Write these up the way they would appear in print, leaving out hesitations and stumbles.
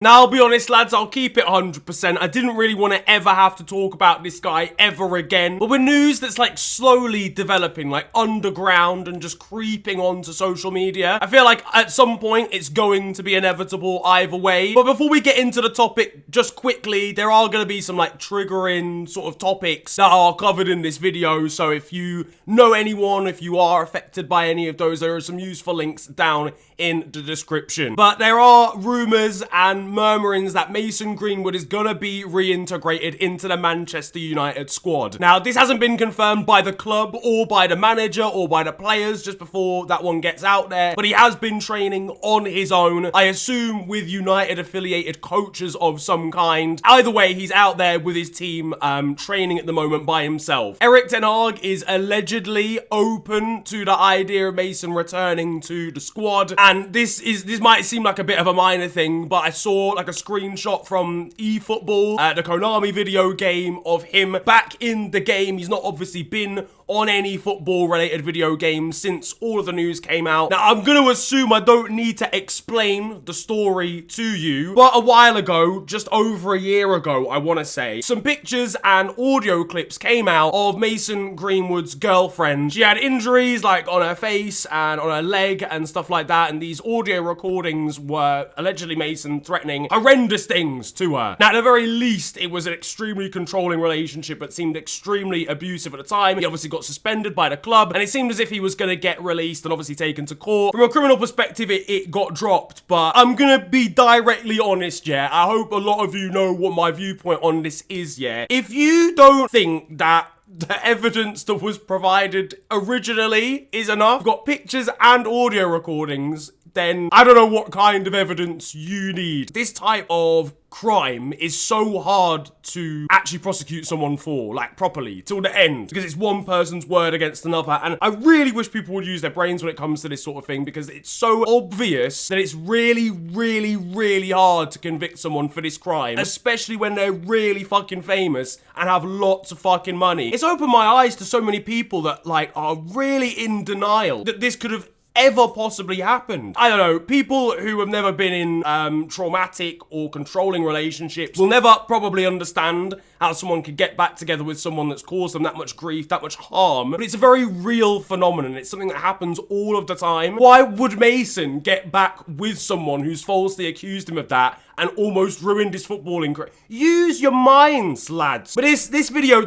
Now, I'll be honest, lads, I'll keep it 100%. I didn't really want to ever have to talk about this guy ever again. But with news that's like slowly developing, like underground and just creeping onto social media, I feel like at some point it's going to be inevitable either way. But before we get into the topic, just quickly, there are going to be some like triggering sort of topics that are covered in this video. So if you know anyone, if you are affected by any of those, there are some useful links down in the description. But there are rumors and murmurings that Mason Greenwood is gonna be reintegrated into the Manchester United squad. Now, this hasn't been confirmed by the club or by the manager or by the players just before that one gets out there, but he has been training on his own, I assume with United affiliated coaches of some kind. Either way, he's out there with his team training at the moment by himself. Erik ten Hag is allegedly open to the idea of Mason returning to the squad, and this might seem like a bit of a minor thing, but I saw like a screenshot from eFootball, the Konami video game of him back in the game. He's not obviously been on any football related video games since all of the news came out. Now, I'm gonna assume I don't need to explain the story to you, but a while ago, just over a year ago, I want to say, some pictures and audio clips came out of Mason Greenwood's girlfriend. She had injuries like on her face and on her leg and stuff like that, and these audio recordings were allegedly Mason threatening horrendous things to her. Now, at the very least, it was an extremely controlling relationship that seemed extremely abusive at the time. He obviously got suspended by the club, and it seemed as if he was going to get released and obviously taken to court. From a criminal perspective, it got dropped, but I'm going to be directly honest, yeah. I hope a lot of you know what my viewpoint on this is, yeah. If you don't think that the evidence that was provided originally is enough, got pictures and audio recordings, then I don't know what kind of evidence you need. This type of crime is so hard to actually prosecute someone for, like properly, till the end, because it's one person's word against another, and I really wish people would use their brains when it comes to this sort of thing, because it's so obvious that it's really, really, really hard to convict someone for this crime, especially when they're really fucking famous and have lots of fucking money. It's opened my eyes to so many people that, like, are really in denial that this could have ever possibly happened. I don't know, people who have never been in traumatic or controlling relationships will never probably understand how someone could get back together with someone that's caused them that much grief, that much harm, but it's a very real phenomenon. It's something that happens all of the time. Why would Mason get back with someone who's falsely accused him of that and almost ruined his footballing career? Use your minds, lads. But this video,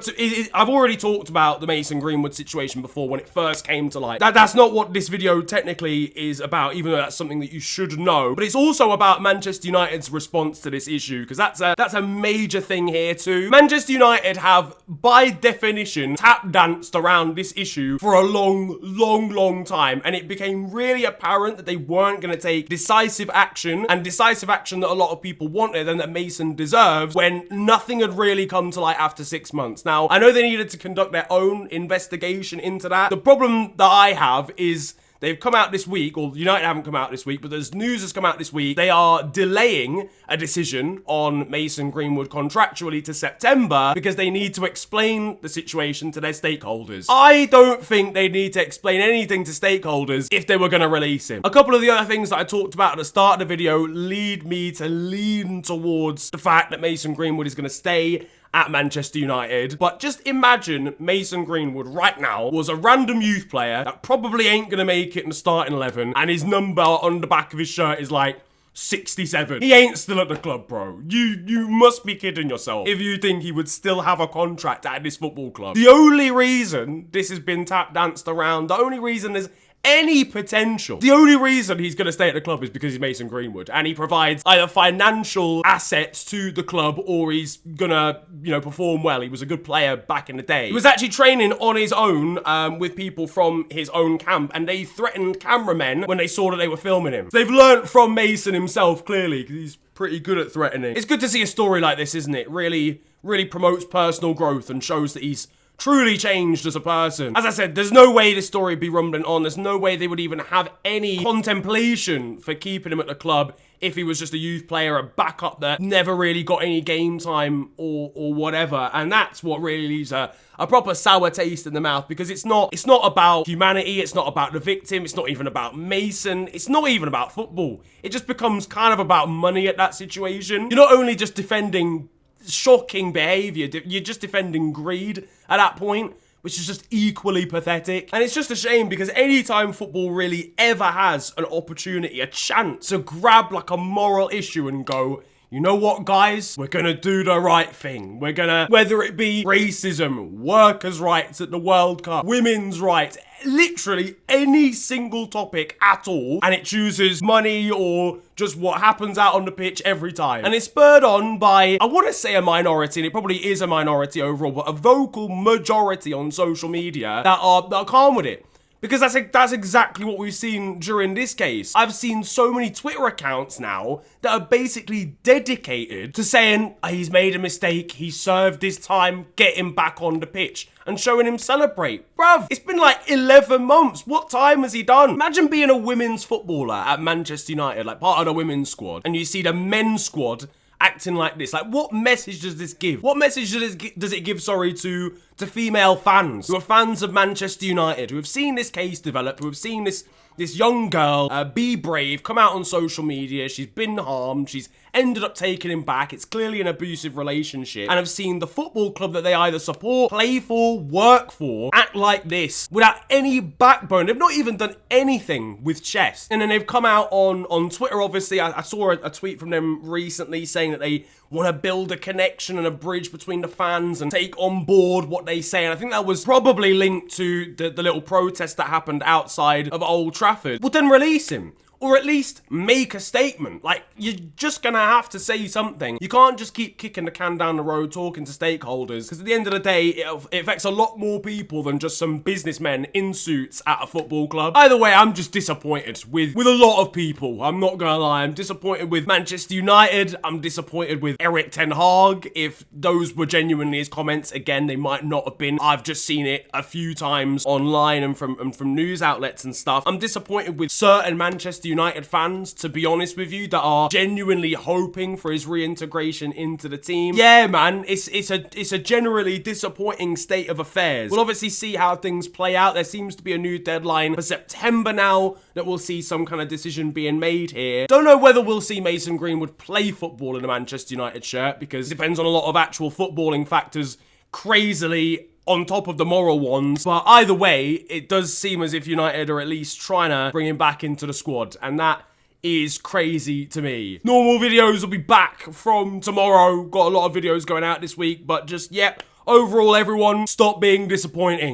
I've already talked about the Mason Greenwood situation before when it first came to light. That's not what this video technically is about, even though that's something that you should know. But it's also about Manchester United's response to this issue, because that's a major thing here too. Manchester United have, by definition, tap danced around this issue for a long time, and it became really apparent that they weren't going to take decisive action, and decisive action that a lot of people wanted and that Mason deserved, when nothing had really come to light after 6 months. Now, I know they needed to conduct their own investigation into that. The problem that I have is they've come out this week, or United haven't come out this week, but there's news has come out this week. They are delaying a decision on Mason Greenwood contractually to September because they need to explain the situation to their stakeholders. I don't think they need to explain anything to stakeholders if they were going to release him. A couple of the other things that I talked about at the start of the video lead me to lean towards the fact that Mason Greenwood is going to stay at Manchester United. But just imagine Mason Greenwood right now was a random youth player that probably ain't gonna make it in the starting 11, and his number on the back of his shirt is like 67. He ain't still at the club, bro. You must be kidding yourself if you think he would still have a contract at this football club. The only reason this has been tap danced around, the only reason there's any potential, the only reason he's going to stay at the club is because he's Mason Greenwood, and he provides either financial assets to the club or he's gonna, perform well. He was a good player back in the day. He was actually training on his own with people from his own camp, and they threatened cameramen when they saw that they were filming him. So they've learnt from Mason himself, clearly, because he's pretty good at threatening. It's good to see a story like this, isn't it? Really promotes personal growth and shows that he's truly changed as a person. As I said, there's no way this story would be rumbling on. There's no way they would even have any contemplation for keeping him at the club if he was just a youth player, a backup that never really got any game time or whatever. And that's what really leaves a proper sour taste in the mouth, because it's not about humanity, it's not about the victim, it's not even about Mason, it's not even about football. It just becomes kind of about money at that situation. You're not only just defending shocking behavior, you're just defending greed at that point, which is just equally pathetic. And it's just a shame, because anytime football really ever has an opportunity, a chance to grab like a moral issue and go, you know what, guys? We're gonna do the right thing. We're gonna, whether it be racism, workers' rights at the World Cup, women's rights, literally any single topic at all, and it chooses money or just what happens out on the pitch every time. And it's spurred on by, I want to say a minority, and it probably is a minority overall, but a vocal majority on social media that are calm with it. Because that's exactly what we've seen during this case. I've seen so many Twitter accounts now that are basically dedicated to saying, he's made a mistake, he served his time, get him back on the pitch, and showing him celebrate. Bruv, it's been like 11 months. What time has he done? Imagine being a women's footballer at Manchester United, like part of the women's squad, and you see the men's squad acting like this. Like, what message does this give? What message does it give, to female fans who are fans of Manchester United, who have seen this case develop, who have seen this young girl be brave, come out on social media, she's been harmed, she's ended up taking him back, it's clearly an abusive relationship, and have seen the football club that they either support, play for, work for, act like this without any backbone. They've not even done anything with chest. And then they've come out on Twitter, obviously. I saw a tweet from them recently saying that they want to build a connection and a bridge between the fans and take on board what they say. And I think that was probably linked to the little protest that happened outside of Old Trafford. Well, then release him. Or at least make a statement. Like, you're just gonna have to say something. You can't just keep kicking the can down the road, talking to stakeholders, because at the end of the day, it affects a lot more people than just some businessmen in suits at a football club. Either way, I'm just disappointed with a lot of people. I'm not gonna lie. I'm disappointed with Manchester United. I'm disappointed with Erik ten Hag. If those were genuinely his comments, again, they might not have been. I've just seen it a few times online and from news outlets and stuff. I'm disappointed with certain Manchester United fans, to be honest with you, that are genuinely hoping for his reintegration into the team. Yeah, man, it's a generally disappointing state of affairs. We'll obviously see how things play out. There seems to be a new deadline for September now that we'll see some kind of decision being made here. Don't know whether we'll see Mason Greenwood play football in a Manchester United shirt, because it depends on a lot of actual footballing factors, crazily on top of the moral ones. But either way, it does seem as if United are at least trying to bring him back into the squad, and that is crazy to me. Normal videos will be back from tomorrow. Got a lot of videos going out this week, but just, yep, overall, everyone, stop being disappointing.